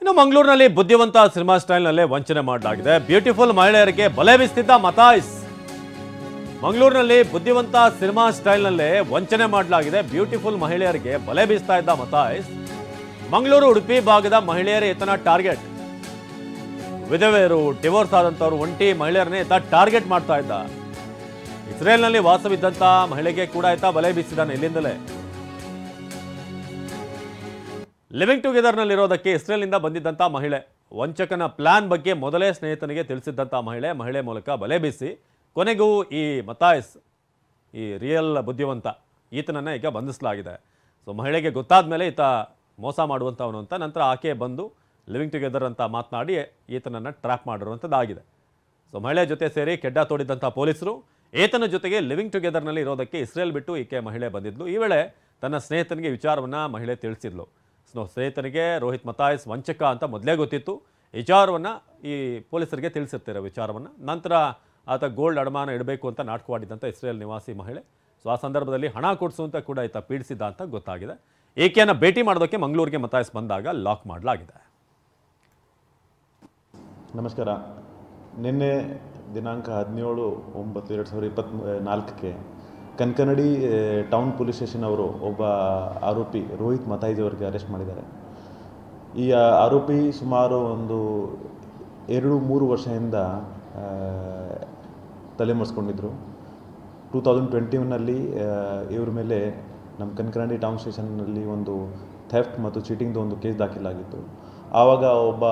ಇನ್ನು ಮಂಗಳೂರಿನಲ್ಲಿ ಬುದ್ಧಿವಂತ ಸಿನಿಮಾ ಸ್ಟೈಲ್ನಲ್ಲೇ ವಂಚನೆ ಮಾಡಲಾಗಿದೆ. ಬ್ಯೂಟಿಫುಲ್ ಮಹಿಳೆಯರಿಗೆ ಬಲೆ ಬೀಸ್ತಿದ್ದ ಮತಾಯ್ಸ್. ಮಂಗಳೂರಿನಲ್ಲಿ ಬುದ್ಧಿವಂತ ಸಿನಿಮಾ ಸ್ಟೈಲ್ನಲ್ಲೇ ವಂಚನೆ ಮಾಡಲಾಗಿದೆ. ಬ್ಯೂಟಿಫುಲ್ ಮಹಿಳೆಯರಿಗೆ ಬಲೆ ಬೀಸ್ತಾ ಇದ್ದ ಮತಾಯ್ಸ್. ಮಂಗಳೂರು ಉಡುಪಿ ಭಾಗದ ಮಹಿಳೆಯರೇ ಈತನ ಟಾರ್ಗೆಟ್. ವಿಧವೆಯರು, ಡಿವೋರ್ಸ್ ಆದಂತವರು, ಒಂಟಿ ಮಹಿಳೆಯರನ್ನೇ ಈತ ಟಾರ್ಗೆಟ್ ಮಾಡ್ತಾ ಇದ್ದ. ಇಸ್ರೇಲ್ನಲ್ಲಿ ವಾಸವಿದ್ದಂತ ಮಹಿಳೆಗೆ ಕೂಡ ಈತ ಬಲೆ ಬೀಸಿದ್ದಾನೆ. ಇಲ್ಲಿಂದಲೇ ಲಿವಿಂಗ್ ಟುಗೆದರ್ನಲ್ಲಿರೋದಕ್ಕೆ ಇಸ್ರೇಲ್ನಿಂದ ಬಂದಿದ್ದಂಥ ಮಹಿಳೆ ವಂಚಕನ ಪ್ಲಾನ್ ಬಗ್ಗೆ ಮೊದಲೇ ಸ್ನೇಹಿತನಿಗೆ ತಿಳಿಸಿದ್ದಂಥ ಮಹಿಳೆ ಮೂಲಕ ಬಲೆ ಬೀಸಿ ಕೊನೆಗೂ ಈ ಮತಾಯ್ಸ್, ಈ ರಿಯಲ್ ಬುದ್ಧಿವಂತ ಈತನನ್ನು ಈಗ ಬಂಧಿಸಲಾಗಿದೆ. ಸೊ ಮಹಿಳೆಗೆ ಗೊತ್ತಾದ ಮೇಲೆ ಈತ ಮೋಸ ಮಾಡುವಂಥವನು ಅಂತ ನಂತರ ಆಕೆ ಬಂದು ಲಿವಿಂಗ್ ಟುಗೆದರ್ ಅಂತ ಮಾತನಾಡಿ ಈತನನ್ನು ಟ್ರ್ಯಾಪ್ ಮಾಡಿರುವಂಥದ್ದಾಗಿದೆ. ಸೊ ಮಹಿಳೆ ಜೊತೆ ಸೇರಿ ಕೆಡ್ಡ ತೋಡಿದಂಥ ಪೊಲೀಸರು ಈತನ ಜೊತೆಗೆ ಲಿವಿಂಗ್ ಟುಗೆದರ್ನಲ್ಲಿ ಇರೋದಕ್ಕೆ ಇಸ್ರೇಲ್ ಬಿಟ್ಟು ಈಕೆ ಮಹಿಳೆ ಬಂದಿದ್ಲು. ಈ ವೇಳೆ ತನ್ನ ಸ್ನೇಹಿತನಿಗೆ ವಿಚಾರವನ್ನು ಮಹಿಳೆ ತಿಳಿಸಿದ್ಲು. ಸ್ನೇಹಿತನಿಗೆ ರೋಹಿತ್ ಮತಾಯ್ಸ್ ವಂಚಕ ಅಂತ ಮೊದಲೇ ಗೊತ್ತಿತ್ತು. ವಿಚಾರವನ್ನು ಈ ಪೊಲೀಸರಿಗೆ ತಿಳಿಸಿರ್ತಾರೆ ವಿಚಾರವನ್ನು. ನಂತರ ಆತ ಗೋಲ್ಡ್ ಅಡಮಾನ ಇಡಬೇಕು ಅಂತ ನಾಟಕವಾಡಿದ್ದಂಥ ಇಸ್ರೇಲ್ ನಿವಾಸಿ ಮಹಿಳೆ. ಸೊ ಆ ಸಂದರ್ಭದಲ್ಲಿ ಹಣ ಕೊಡಿಸು ಅಂತ ಕೂಡ ಈತ ಪೀಡಿಸಿದ್ದ ಅಂತ ಗೊತ್ತಾಗಿದೆ. ಈಕೆಯನ್ನು ಭೇಟಿ ಮಾಡೋದಕ್ಕೆ ಮಂಗಳೂರಿಗೆ ಮತಾಯ್ಸ್ ಬಂದಾಗ ಲಾಕ್ ಮಾಡಲಾಗಿದೆ. ನಮಸ್ಕಾರ. ನಿನ್ನೆ ದಿನಾಂಕ 17/9/2024 ಕನ್ಕನಡಿ ಟೌನ್ ಪೊಲೀಸ್ ಸ್ಟೇಷನ್ ಅವರು ಒಬ್ಬ ಆರೋಪಿ ರೋಹಿತ್ ಮತಾಯ್ಸ್ ಅವರಿಗೆ ಅರೆಸ್ಟ್ ಮಾಡಿದ್ದಾರೆ. ಈ ಆರೋಪಿ ಸುಮಾರು ಒಂದು 2-3 ವರ್ಷದಿಂದ ತಲೆಮರೆಸ್ಕೊಂಡಿದ್ದರು. 2021ನಲ್ಲಿ ಇವ್ರ ಮೇಲೆ ನಮ್ಮ ಕನ್ಕನಡಿ ಟೌನ್ ಸ್ಟೇಷನ್ನಲ್ಲಿ ಒಂದು ಥೆಫ್ಟ್ ಮತ್ತು ಚೀಟಿಂಗ್ದು ಒಂದು ಕೇಸ್ ದಾಖಲಾಗಿತ್ತು. ಆವಾಗ ಒಬ್ಬ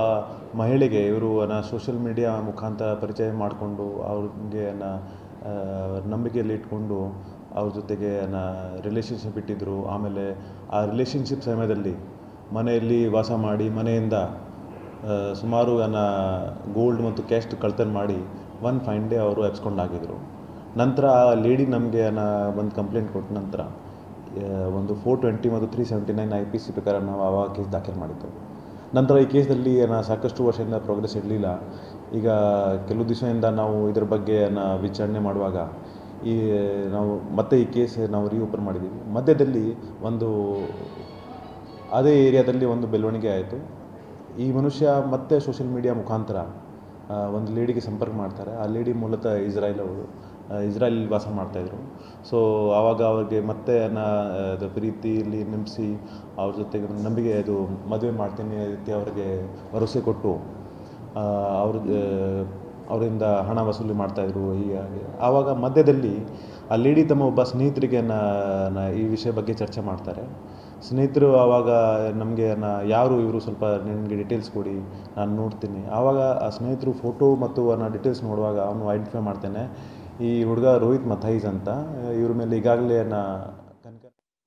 ಮಹಿಳೆಗೆ ಇವರು ಸೋಷಿಯಲ್ ಮೀಡಿಯಾ ಮುಖಾಂತರ ಪರಿಚಯ ಮಾಡಿಕೊಂಡು ಅವ್ರಿಗೆ ನಂಬಿಕೆಯಲ್ಲಿ ಇಟ್ಕೊಂಡು ಅವ್ರ ಜೊತೆಗೆ ರಿಲೇಷನ್ಶಿಪ್ ಇಟ್ಟಿದ್ದರು. ಆಮೇಲೆ ಆ ರಿಲೇಷನ್ಶಿಪ್ ಸಮಯದಲ್ಲಿ ಮನೆಯಲ್ಲಿ ವಾಸ ಮಾಡಿ ಮನೆಯಿಂದ ಸುಮಾರು ಗೋಲ್ಡ್ ಮತ್ತು ಕ್ಯಾಶ್ ಕಳ್ತನ ಮಾಡಿ ಒನ್ ಫೈನ್ ಡೇ ಅವರು ಎಬ್ಸ್ಕೊಂಡಾಗಿದ್ದರು. ನಂತರ ಆ ಲೇಡಿ ನಮಗೆ ಒಂದು ಕಂಪ್ಲೇಂಟ್ ಕೊಟ್ಟ ನಂತರ ಒಂದು 420 ಮತ್ತು 379 IPC ಪ್ರಕಾರ ನಾವು ಆವಾಗ ಕೇಸ್ ದಾಖಲೆ ಮಾಡಿದ್ದೆವು. ನಂತರ ಈ ಕೇಸಲ್ಲಿ ಸಾಕಷ್ಟು ವರ್ಷದಿಂದ ಪ್ರೋಗ್ರೆಸ್ ಇರಲಿಲ್ಲ. ಈಗ ಕೆಲವು ದಿವಸದಿಂದ ನಾವು ಇದರ ಬಗ್ಗೆ ವಿಚಾರಣೆ ಮಾಡುವಾಗ ನಾವು ಮತ್ತೆ ಈ ಕೇಸ್ ನಾವು ರೀಓಪನ್ ಮಾಡಿದ್ದೀವಿ. ಮಧ್ಯದಲ್ಲಿ ಒಂದು ಅದೇ ಏರಿಯಾದಲ್ಲಿ ಒಂದು ಬೆಳವಣಿಗೆ ಆಯಿತು. ಈ ಮನುಷ್ಯ ಮತ್ತೆ ಸೋಷಿಯಲ್ ಮೀಡಿಯಾ ಮುಖಾಂತರ ಒಂದು ಲೇಡಿಗೆ ಸಂಪರ್ಕ ಮಾಡ್ತಾರೆ. ಆ ಲೇಡಿ ಮೂಲತಃ ಇಸ್ರಾಯೇಲ್ ವಾಸ ಮಾಡ್ತಾಯಿದ್ರು. ಸೊ ಆವಾಗ ಅವ್ರಿಗೆ ಮತ್ತೆ ಪ್ರೀತಿಯಲ್ಲಿ ನೆನೆಸಿ ಅವ್ರ ಜೊತೆಗೆ ನಂಬಿಕೆ ಇದು ಮದುವೆ ಮಾಡ್ತೀನಿ ರೀತಿ ಅವ್ರಿಗೆ ಭರವಸೆ ಕೊಟ್ಟು ಅವರಿಂದ ಹಣ ವಸೂಲಿ ಮಾಡ್ತಾಯಿದ್ರು. ಹೀಗಾಗಿ ಆವಾಗ ಮಧ್ಯದಲ್ಲಿ ಆ ಲೇಡಿ ತಮ್ಮ ಒಬ್ಬ ಸ್ನೇಹಿತರಿಗೆ ಈ ವಿಷಯ ಬಗ್ಗೆ ಚರ್ಚೆ ಮಾಡ್ತಾರೆ. ಸ್ನೇಹಿತರು ಆವಾಗ ನಮಗೆ ಯಾರು ಇವರು, ಸ್ವಲ್ಪ ನನಗೆ ಡೀಟೇಲ್ಸ್ ಕೊಡಿ, ನಾನು ನೋಡ್ತೀನಿ. ಆವಾಗ ಆ ಸ್ನೇಹಿತರು ಫೋಟೋ ಮತ್ತು ಡೀಟೇಲ್ಸ್ ನೋಡುವಾಗ ಅವನು ಐಡೆಂಟಿಫೈ ಮಾಡ್ತೇನೆ, ಈ ಹುಡುಗ ರೋಹಿತ್ ಮತಾಯ್ಸ್ ಅಂತ. ಇವ್ರ ಮೇಲೆ ಈಗಾಗಲೇ